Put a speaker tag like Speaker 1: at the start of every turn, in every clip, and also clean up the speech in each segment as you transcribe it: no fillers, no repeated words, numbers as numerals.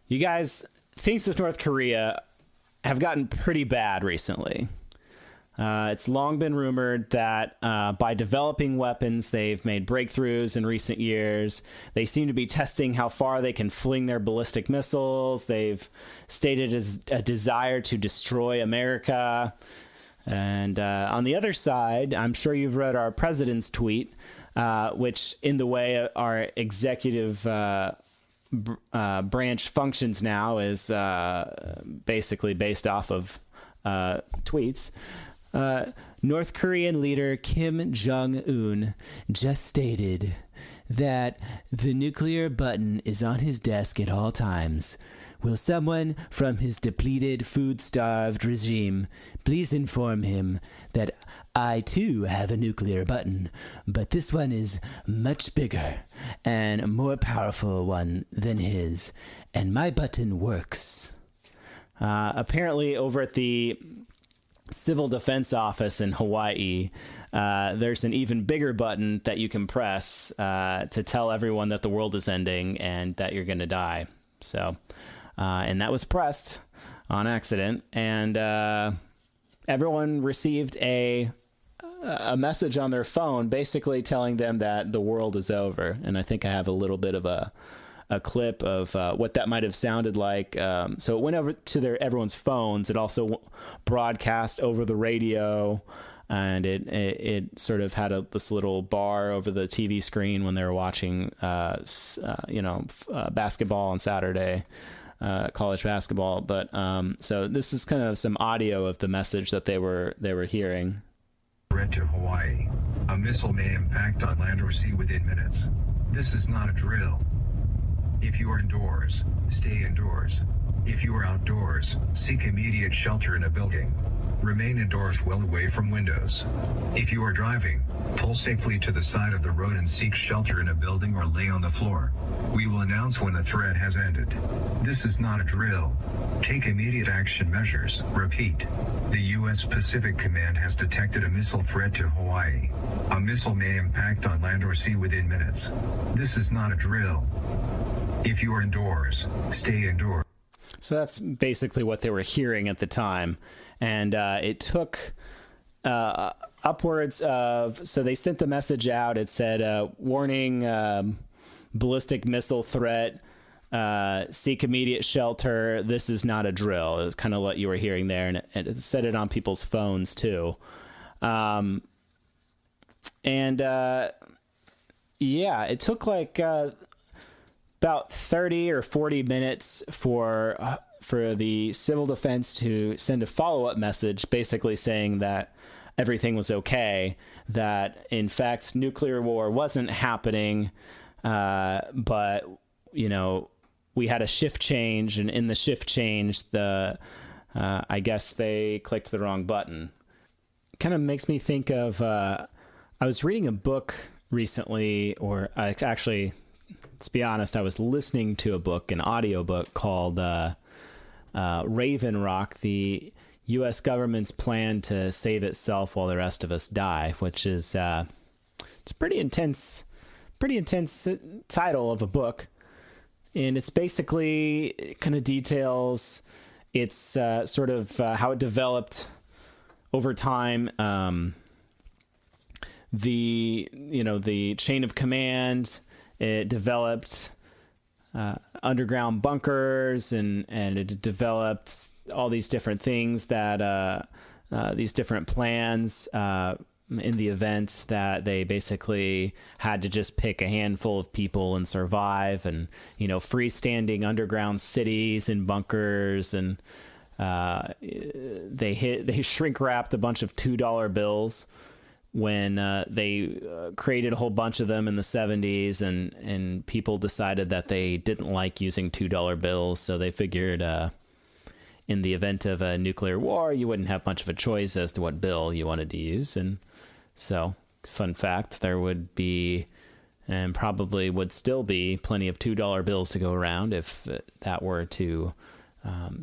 Speaker 1: You guys, things with North Korea have gotten pretty bad recently. It's long been rumored that by developing weapons, they've made breakthroughs in recent years. They seem to be testing how far they can fling their ballistic missiles. They've stated a desire to destroy America. And on the other side, I'm sure you've read our president's tweet, which in the way our executive branch functions now is basically based off of tweets. North Korean leader Kim Jong-un just stated that the nuclear button is on his desk at all times. Will someone from his depleted, food-starved regime please inform him that I too have a nuclear button, but this one is much bigger and a more powerful one than his, and my button works. Apparently over at the Civil Defense Office in Hawaii, there's an even bigger button that you can press to tell everyone that the world is ending and that you're going to die. So, and that was pressed on accident, and everyone received a message on their phone basically telling them that the world is over. And I think I have a little bit of a clip of what that might have sounded like. So it went over to everyone's phones. It also broadcast over the radio, and it sort of had this little bar over the TV screen when they were watching, basketball on Saturday, college basketball. But so this is kind of some audio of the message that they were hearing.
Speaker 2: Threat to Hawaii. A missile may impact on land or sea within minutes. This is not a drill. If you are indoors, stay indoors. If you are outdoors, seek immediate shelter in a building. Remain indoors well away from windows. If you are driving, pull safely to the side of the road and seek shelter in a building or lay on the floor. We will announce when the threat has ended. This is not a drill. Take immediate action measures. Repeat. The U.S. Pacific Command has detected a missile threat to Hawaii. A missile may impact on land or sea within minutes. This is not a drill. If you are indoors, stay indoors.
Speaker 1: So that's basically what they were hearing at the time. And it took upwards of... So they sent the message out. It said, warning, ballistic missile threat, seek immediate shelter. This is not a drill. It was kind of what you were hearing there. And it said it on people's phones, too. It took like... about 30 or 40 minutes for the civil defense to send a follow-up message basically saying that everything was okay, that in fact nuclear war wasn't happening, but we had a shift change, and in the shift change I guess they clicked the wrong button. Kind of makes me think of I was reading a book recently, or actually, let's be honest, I was listening to a book, an audiobook called Raven Rock, the U.S. government's plan to save itself while the rest of us die, which is it's a pretty intense title of a book. And it's basically kind of details it's sort of how it developed over time, the chain of command. It developed underground bunkers, and it developed all these different things that these different plans in the event that they basically had to just pick a handful of people and survive, and freestanding underground cities and bunkers, and they shrink wrapped a bunch of $2 bills when they created a whole bunch of them in the 70s, and people decided that they didn't like using $2 bills, so they figured in the event of a nuclear war, you wouldn't have much of a choice as to what bill you wanted to use. And so, fun fact, there would be, and probably would still be, plenty of $2 bills to go around if that were to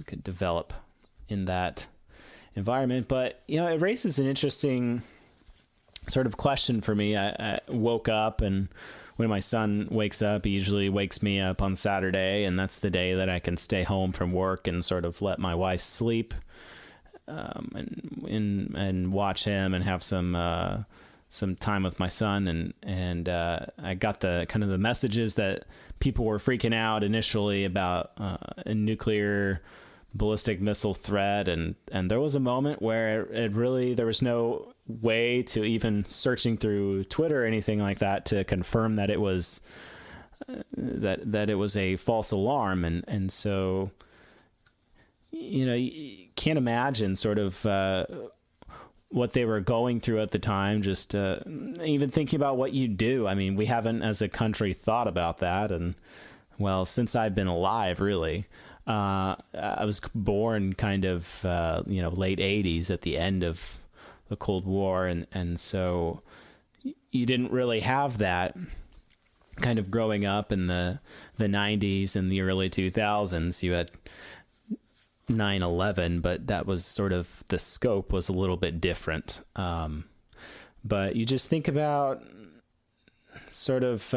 Speaker 1: could develop in that environment. But, it raises an interesting sort of question for me. I woke up and when my son wakes up, he usually wakes me up on Saturday, and that's the day that I can stay home from work and sort of let my wife sleep, and watch him and have some time with my son. And I got the kind of the messages that people were freaking out initially about a nuclear ballistic missile threat, and there was a moment where there was no way to, even searching through Twitter or anything like that, to confirm that it was that it was a false alarm. And so, you can't imagine sort of what they were going through at the time, just even thinking about what you do. I mean, we haven't as a country thought about that. And well, since I've been alive, really. I was born kind of, late 80s, at the end of the Cold War. And so you didn't really have that kind of growing up in the 90s and the early 2000s. You had 9/11, but that was sort of, the scope was a little bit different. But you just think about sort of,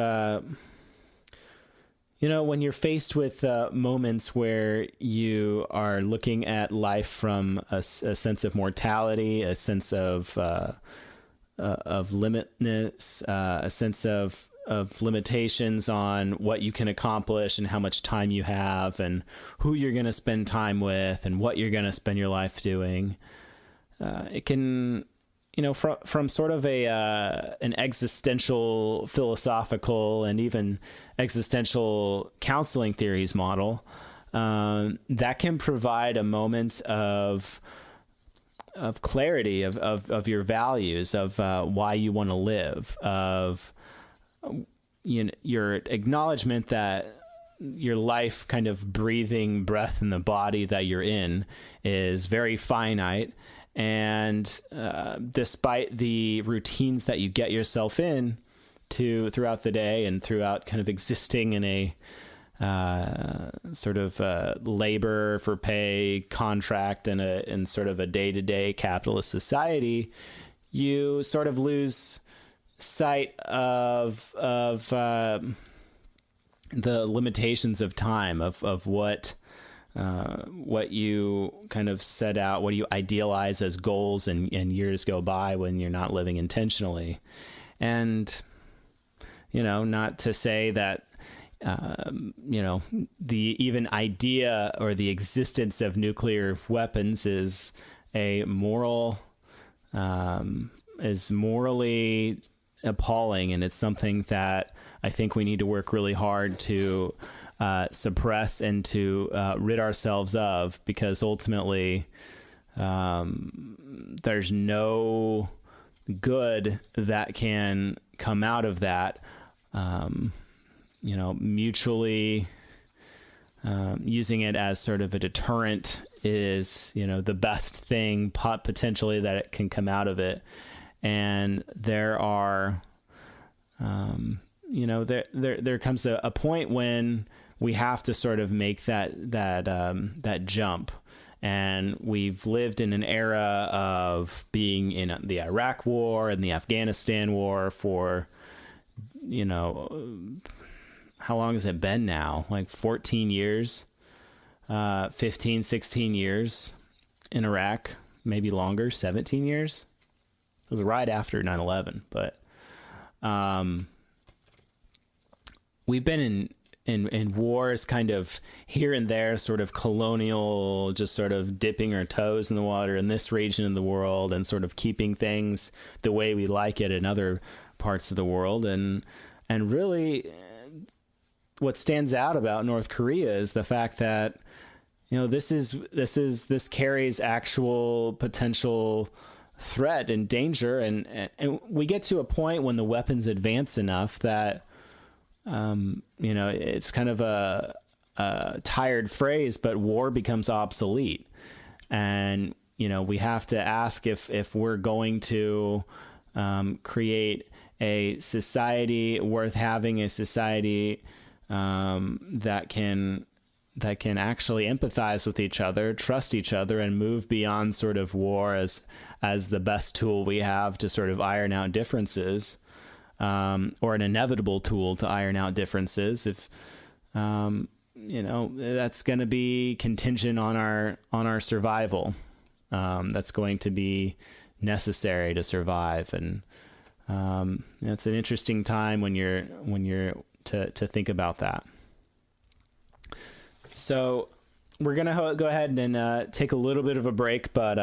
Speaker 1: when you're faced with moments where you are looking at life from a sense of mortality, a sense of limitness, a sense of limitations on what you can accomplish and how much time you have and who you're going to spend time with and what you're going to spend your life doing. It can, from sort of an existential, philosophical, and even existential counseling theories model, that can provide a moment of clarity of your values, of why you want to live, of your acknowledgement that your life, kind of breathing breath in the body that you're in, is very finite. And despite the routines that you get yourself in throughout the day and throughout kind of existing in a sort of labor for pay contract in sort of a day-to-day capitalist society, you sort of lose sight of the limitations of time, of what you kind of set out, what you idealize as goals, and years go by when you're not living intentionally. And, not to say that, the even idea or the existence of nuclear weapons is morally appalling. And it's something that I think we need to work really hard to suppress and to rid ourselves of, because ultimately there's no good that can come out of that. Mutually using it as sort of a deterrent is, the best thing potentially that it can come out of it. And there are, there comes a point when we have to sort of make that jump. And we've lived in an era of being in the Iraq War and the Afghanistan War for, how long has it been now? Like 14 years, 15, 16 years in Iraq, maybe longer, 17 years. It was right after 9/11, but we've been in wars kind of here and there, sort of colonial, just sort of dipping our toes in the water in this region of the world and sort of keeping things the way we like it in other parts of the world. And really what stands out about North Korea is the fact that, this carries actual potential threat and danger. And we get to a point when the weapons advance enough that, it's kind of a tired phrase, but war becomes obsolete. And, we have to ask if we're going to create a society worth having, a society that can actually empathize with each other, trust each other, and move beyond sort of war as the best tool we have to sort of iron out differences. or an inevitable tool to iron out differences. If that's going to be contingent on our survival. That's going to be necessary to survive, and it's an interesting time when you're to think about that. So we're gonna go ahead and take a little bit of a break, but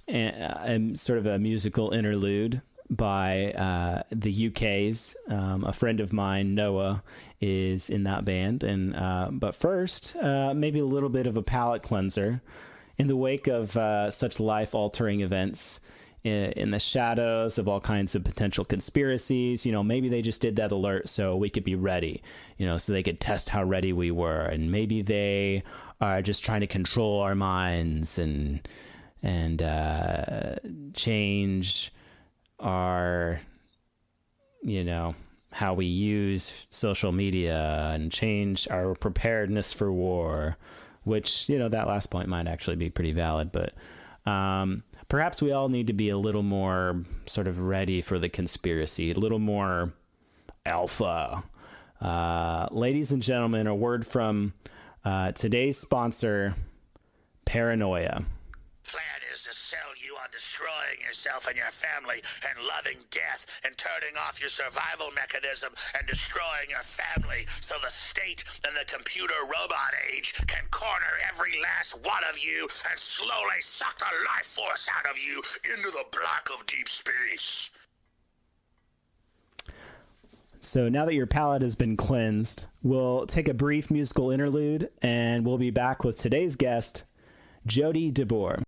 Speaker 1: and sort of a musical interlude by the UK's. A friend of mine, Noah, is in that band, and but first, maybe a little bit of a palate cleanser. In the wake of such life-altering events, in the shadows of all kinds of potential conspiracies, maybe they just did that alert so we could be ready, so they could test how ready we were. And maybe they are just trying to control our minds and change our, how we use social media and change our preparedness for war, which, that last point might actually be pretty valid. But perhaps we all need to be a little more sort of ready for the conspiracy, a little more alpha. Ladies and gentlemen, a word from today's sponsor, Paranoia.
Speaker 3: Plan is to sell you on destroying yourself and your family and loving death and turning off your survival mechanism and destroying your family so the state and the computer robot age can corner every last one of you and slowly suck the life force out of you into the black of deep space.
Speaker 1: So now that your palate has been cleansed, we'll take a brief musical interlude and we'll be back with today's guest, Jody DeBoer.